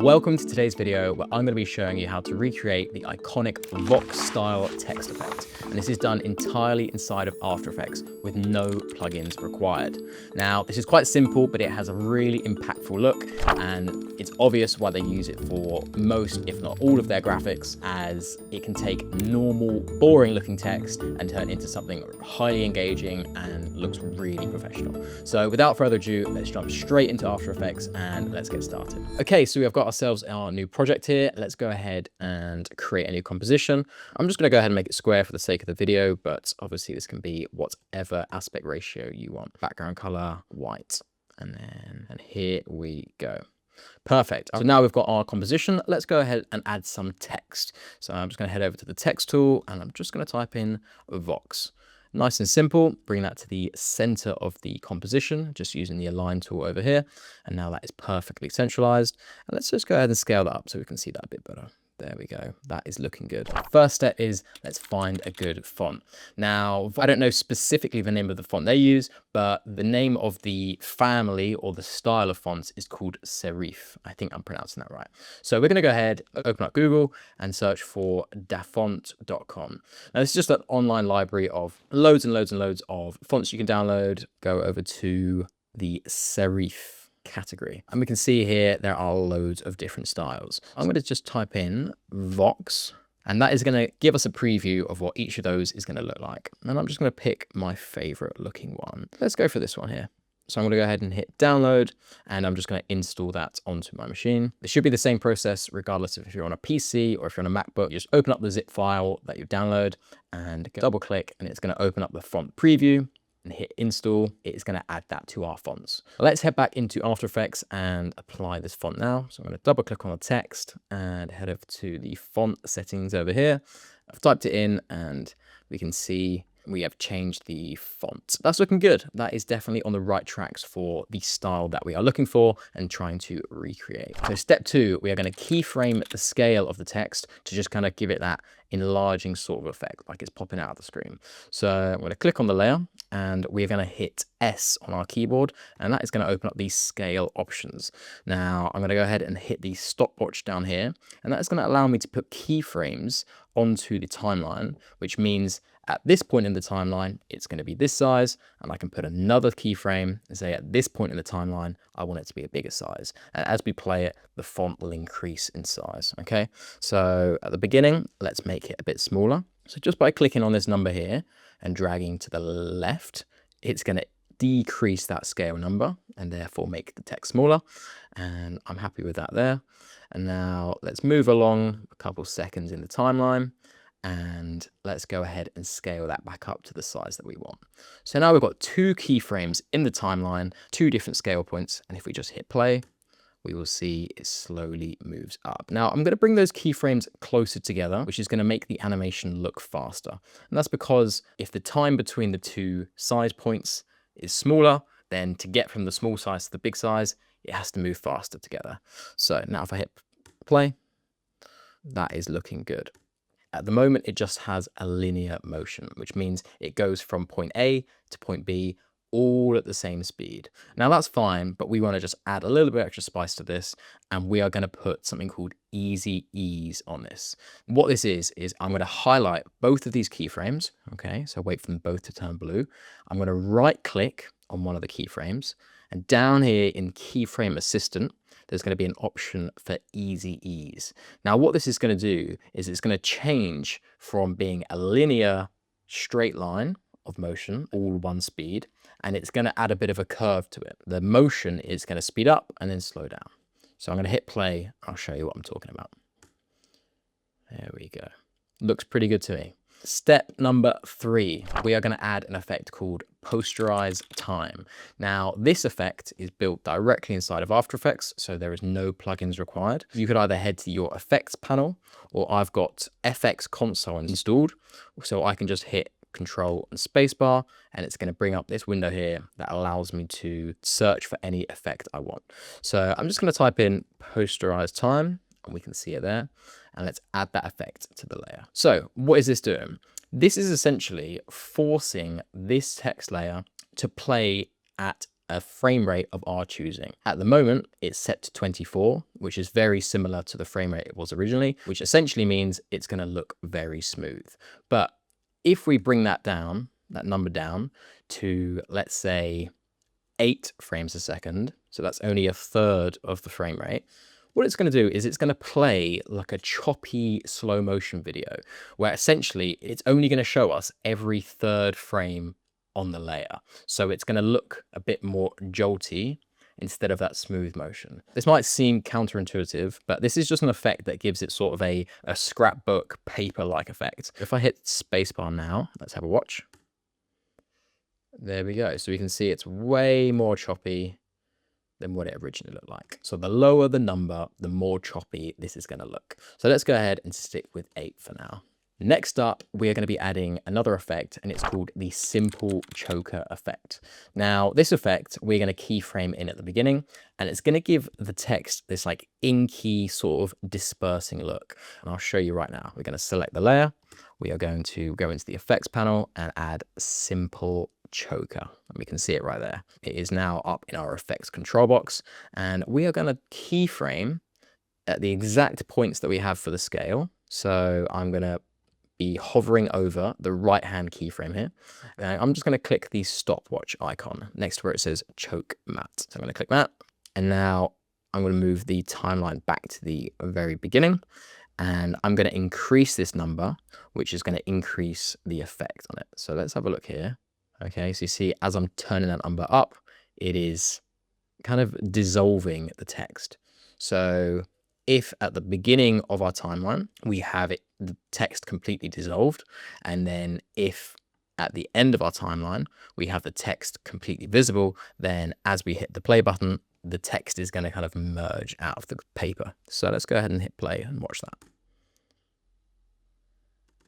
Welcome to today's video where I'm going to be showing you how to recreate the iconic Vox style text effect. And this is done entirely inside of After Effects with no plugins required. Now, this is quite simple, but it has a really impactful look, and it's obvious why they use it for most, if not all of their graphics, as it can take normal, boring looking text and turn into something highly engaging and looks really professional. So without further ado, let's jump straight into After Effects and let's get started. Okay, so we've got ourselves our new project here. Let's go ahead and create a new composition. I'm just going to go ahead and make it square for the sake of the video, but obviously this can be whatever aspect ratio you want. Background color, white, and here we go. Perfect. So now we've got our composition. Let's go ahead and add some text. So I'm just going to head over to the text tool and I'm just going to type in Vox. Nice and simple. Bring that to the center of the composition, just using the align tool over here. And now that is perfectly centralized. And let's just go ahead and scale that up so we can see that a bit better. There we go. That is looking good. First step is let's find a good font. Now, I don't know specifically the name of the font they use, but the name of the family or the style of fonts is called serif. I think I'm pronouncing that right. So we're going to go ahead, open up Google and search for dafont.com. Now, this is just an online library of loads and loads and loads of fonts you can download. Go over to the serif category and we can see here there are loads of different styles. I'm going to just type in Vox and that is going to give us a preview of what each of those is going to look like. And I'm just going to pick my favorite looking one. Let's go for this one here. So I'm going to go ahead and hit download and I'm just going to install that onto my machine. It should be the same process regardless of if you're on a PC or if you're on a MacBook. You just open up the zip file that you download and double click and it's going to open up the font preview. And hit install, it's going to add that to our fonts. Let's head back into After Effects and apply this font now. So I'm going to double click on the text and head over to the font settings over here. I've typed it in and we can see we have changed the font. That's looking good. That is definitely on the right tracks for the style that we are looking for and trying to recreate. So step 2, we are going to keyframe the scale of the text to just kind of give it that enlarging sort of effect, like it's popping out of the screen. So I'm going to click on the layer and we're going to hit S on our keyboard and that is going to open up these scale options. Now I'm going to go ahead and hit the stopwatch down here and that is going to allow me to put keyframes onto the timeline, which means at this point in the timeline, it's going to be this size, and I can put another keyframe and say at this point in the timeline, I want it to be a bigger size. And as we play it, the font will increase in size, okay? So at the beginning, let's make it a bit smaller. So just by clicking on this number here and dragging to the left, it's going to decrease that scale number and therefore make the text smaller. And I'm happy with that there. And now let's move along a couple seconds in the timeline. And let's go ahead and scale that back up to the size that we want. So now we've got 2 keyframes in the timeline, 2 different scale points. And if we just hit play, we will see it slowly moves up. Now I'm going to bring those keyframes closer together, which is going to make the animation look faster. And that's because if the time between the 2 size points is smaller, then to get from the small size to the big size, it has to move faster together. So now if I hit play, that is looking good. At the moment, it just has a linear motion, which means it goes from point A to point B all at the same speed. Now that's fine, but we want to just add a little bit extra spice to this, and we are going to put something called easy ease on this. What this is I'm going to highlight both of these keyframes. Okay, so wait for them both to turn blue. I'm going to right click on one of the keyframes, and down here in Keyframe Assistant, there's going to be an option for easy ease. Now what this is going to do is it's going to change from being a linear straight line of motion, all one speed, and it's going to add a bit of a curve to it. The motion is going to speed up and then slow down. So I'm going to hit play. I'll show you what I'm talking about. There we go. Looks pretty good to me. Step number 3, we are going to add an effect called Posterize time. Now, this effect is built directly inside of After Effects, so there is no plugins required. You could either head to your effects panel, or I've got FX console installed, so I can just hit Control and spacebar, and it's going to bring up this window here that allows me to search for any effect I want. So I'm just going to type in Posterize time, and we can see it there. And let's add that effect to the layer. So what is this doing? This is essentially forcing this text layer to play at a frame rate of our choosing. At the moment, it's set to 24, which is very similar to the frame rate it was originally, which essentially means it's going to look very smooth. But if we bring that down, that number down to, let's say, 8 frames a second, so that's only a third of the frame rate, what it's going to do is it's going to play like a choppy slow motion video where essentially it's only going to show us every third frame on the layer. So it's going to look a bit more jolty instead of that smooth motion. This might seem counterintuitive, but this is just an effect that gives it sort of a scrapbook paper-like effect. If I hit spacebar now, let's have a watch. There we go. So we can see it's way more choppy than what it originally looked like. So the lower the number, the more choppy this is going to look. So let's go ahead and stick with 8 for now. Next up, we are going to be adding another effect, and it's called the simple choker effect. Now, this effect, we're going to keyframe in at the beginning, and it's going to give the text this like inky sort of dispersing look. And I'll show you right now. We're going to select the layer. We are going to go into the effects panel and add simple choker. And we can see it right there. It is now up in our effects control box, and we are going to keyframe at the exact points that we have for the scale. So I'm going to be hovering over the right hand keyframe here. And I'm just going to click the stopwatch icon next to where it says choke matte. So I'm going to click that. And now I'm going to move the timeline back to the very beginning. And I'm going to increase this number, which is going to increase the effect on it. So let's have a look here. Okay, so you see as I'm turning that number up, it is kind of dissolving the text. So if at the beginning of our timeline, we have it, the text completely dissolved, and then if at the end of our timeline, we have the text completely visible, then as we hit the play button, the text is going to kind of merge out of the paper. So let's go ahead and hit play and watch that.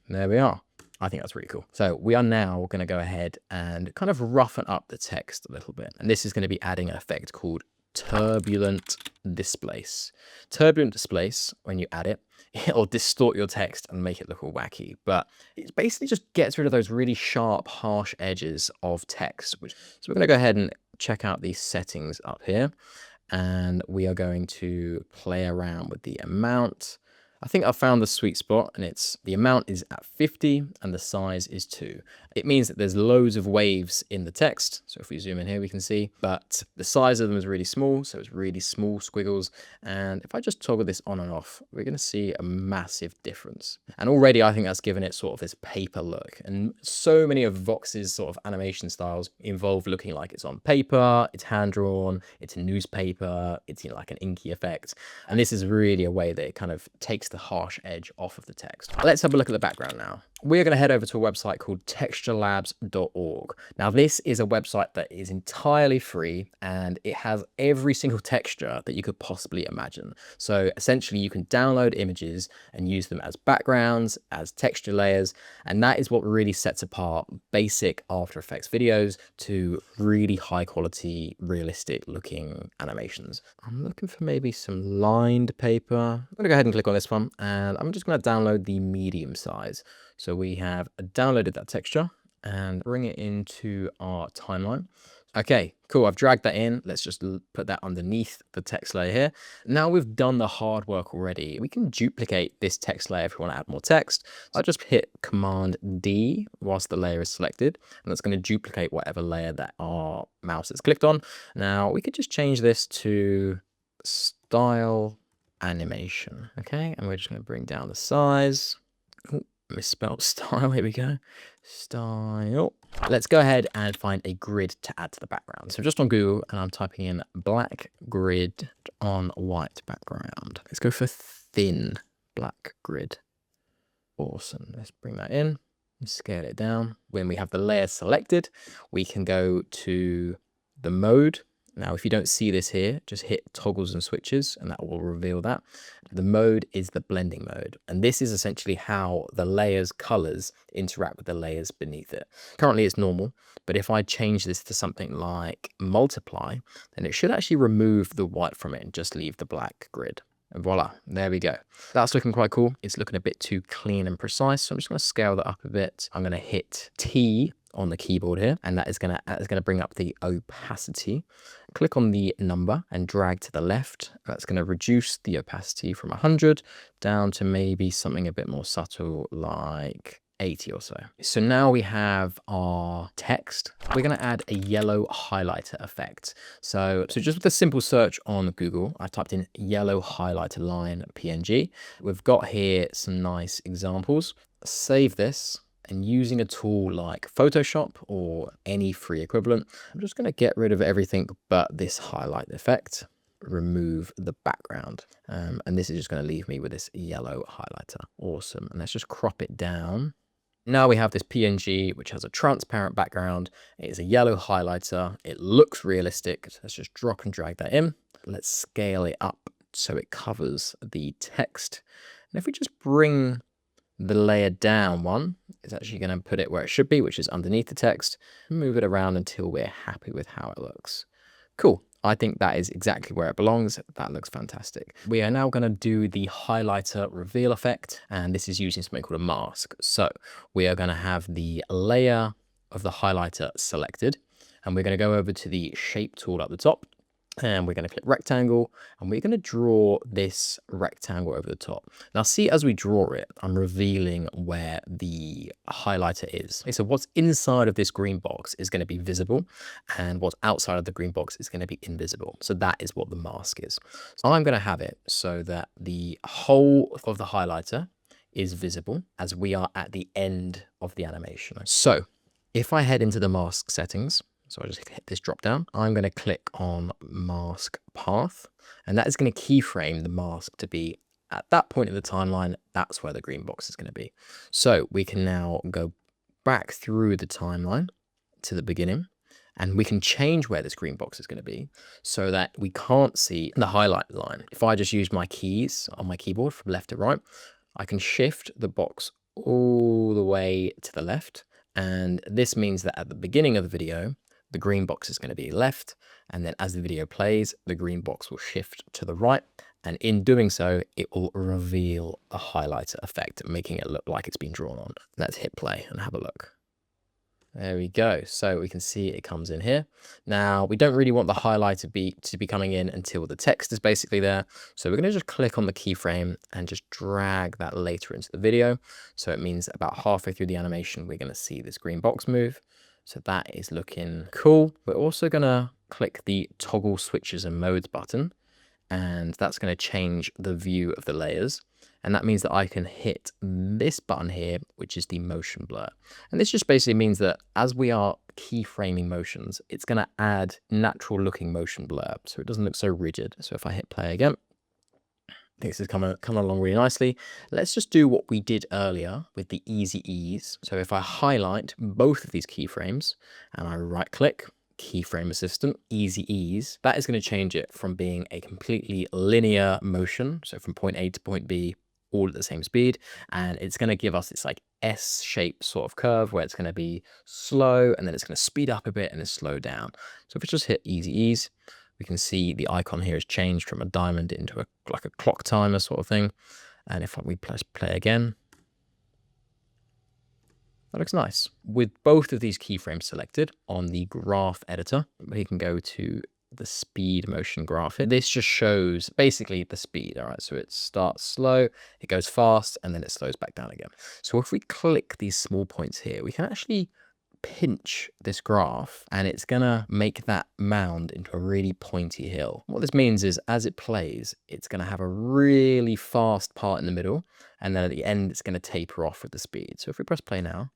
There we are. I think that's really cool. So we are now going to go ahead and kind of roughen up the text a little bit. And this is going to be adding an effect called Turbulent displace. Turbulent displace, when you add it, it'll distort your text and make it look all wacky, but it basically just gets rid of those really sharp, harsh edges of text. So we're going to go ahead and check out these settings up here, and we are going to play around with the amount. I think I found the sweet spot, and it's the amount is at 50 and the size is 2. It means that there's loads of waves in the text. So if we zoom in here, we can see, but the size of them is really small. So it's really small squiggles. And if I just toggle this on and off, we're going to see a massive difference. And already I think that's given it sort of this paper look. And so many of Vox's sort of animation styles involve looking like it's on paper, it's hand drawn, it's a newspaper, it's, you know, like an inky effect. And this is really a way that it kind of takes the harsh edge off of the text. Let's have a look at the background now. We're going to head over to a website called texturelabs.org. Now, this is a website that is entirely free, and it has every single texture that you could possibly imagine. So essentially, you can download images and use them as backgrounds, as texture layers, and that is what really sets apart basic After Effects videos to really high quality, realistic looking animations. I'm looking for maybe some lined paper. I'm going to go ahead and click on this one, and I'm just going to download the medium size. So we have downloaded that texture and bring it into our timeline. Okay, cool. I've dragged that in. Let's just put that underneath the text layer here. Now we've done the hard work already. We can duplicate this text layer if we want to add more text. I'll just hit Command D whilst the layer is selected, and that's going to duplicate whatever layer that our mouse has clicked on. Now we could just change this to style animation. Okay, and we're just going to bring down the size. Ooh, misspelled style. Here we go. Style. Let's go ahead and find a grid to add to the background. So just on Google, and I'm typing in black grid on white background. Let's go for thin black grid. Awesome. Let's bring that in and scale it down. When we have the layer selected, we can go to the mode. Now, if you don't see this here, just hit toggles and switches, and that will reveal that. The mode is the blending mode, and this is essentially how the layer's colors interact with the layers beneath it. Currently, it's normal, but if I change this to something like multiply, then it should actually remove the white from it and just leave the black grid. And voila, there we go. That's looking quite cool. It's looking a bit too clean and precise, so I'm just going to scale that up a bit. I'm going to hit T on the keyboard here, and that is gonna bring up the opacity. Click on the number and drag to the left. That's gonna reduce the opacity from 100 down to maybe something a bit more subtle like 80 or so. So now we have our text. We're gonna add a yellow highlighter effect. So just with a simple search on Google, I typed in yellow highlighter line PNG. We've got here some nice examples. Save this, and using a tool like Photoshop or any free equivalent, I'm just gonna get rid of everything but this highlight effect, remove the background. And this is just gonna leave me with this yellow highlighter. Awesome, and let's just crop it down. Now we have this PNG, which has a transparent background. It is a yellow highlighter. It looks realistic. Let's just drop and drag that in. Let's scale it up so it covers the text. And if we just bring the layer down one, it's actually going to put it where it should be, which is underneath the text. Move it around until we're happy with how it looks. Cool. I think that is exactly where it belongs. That looks fantastic. We are now going to do the highlighter reveal effect, and this is using something called a mask. So we are going to have the layer of the highlighter selected, and we're going to go over to the shape tool at the top, and we're going to click rectangle, and we're going to draw this rectangle over the top. Now see, as we draw it, I'm revealing where the highlighter is. Okay, so what's inside of this green box is going to be visible, and what's outside of the green box is going to be invisible. So that is what the mask is. So I'm going to have it so that the whole of the highlighter is visible as we are at the end of the animation. So if I head into the mask settings, so I just hit this drop down, I'm going to click on mask path, and that is going to keyframe the mask to be at that point in the timeline. That's where the green box is going to be. So we can now go back through the timeline to the beginning, and we can change where this green box is going to be so that we can't see the highlight line. If I just use my keys on my keyboard from left to right, I can shift the box all the way to the left. And this means that at the beginning of the video, the green box is going to be left, and then as the video plays, the green box will shift to the right, and in doing so, it will reveal a highlighter effect, making it look like it's been drawn on. Let's hit play and have a look. There we go. So we can see it comes in here. Now, we don't really want the highlighter to be coming in until the text is basically there. So we're going to just click on the keyframe and just drag that later into the video. So it means about halfway through the animation, we're going to see this green box move. So that is looking cool. We're also going to click the toggle switches and modes button, and that's going to change the view of the layers. And that means that I can hit this button here, which is the motion blur. And this just basically means that as we are keyframing motions, it's going to add natural looking motion blur, so it doesn't look so rigid. So if I hit play again, this is coming along really nicely. Let's just do what we did earlier with the easy ease. So if I highlight both of these keyframes and I right click, keyframe assistant, easy ease, that is going to change it from being a completely linear motion, so from point A to point B, all at the same speed, and it's going to give us this like S-shaped sort of curve where it's going to be slow, and then it's going to speed up a bit and then slow down. So if we just hit easy ease, we can see the icon here has changed from a diamond into like a clock timer sort of thing. And if we press play again, that looks nice. With both of these keyframes selected on the graph editor, we can go to the speed motion graph. This just shows basically the speed. All right, so it starts slow, it goes fast, and then it slows back down again. So if we click these small points here, we can actually pinch this graph, and it's gonna make that mound into a really pointy hill. What this means is as it plays, it's gonna have a really fast part in the middle, and then at the end, it's gonna taper off with the speed. So if we press play now,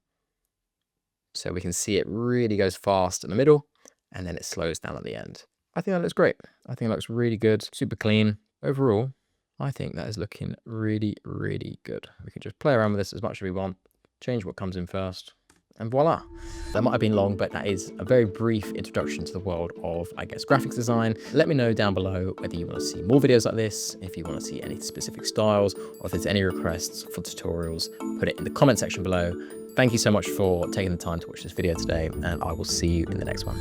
so we can see it really goes fast in the middle, and then it slows down at the end. I think that looks great. I think it looks really good, super clean. Overall, I think that is looking really, really good. We can just play around with this as much as we want, change what comes in first, and voila. That might have been long, but that is a very brief introduction to the world of, I guess, graphics design. Let me know down below whether you want to see more videos like this, if you want to see any specific styles, or if there's any requests for tutorials, put it in the comment section below. Thank you so much for taking the time to watch this video today, and I will see you in the next one.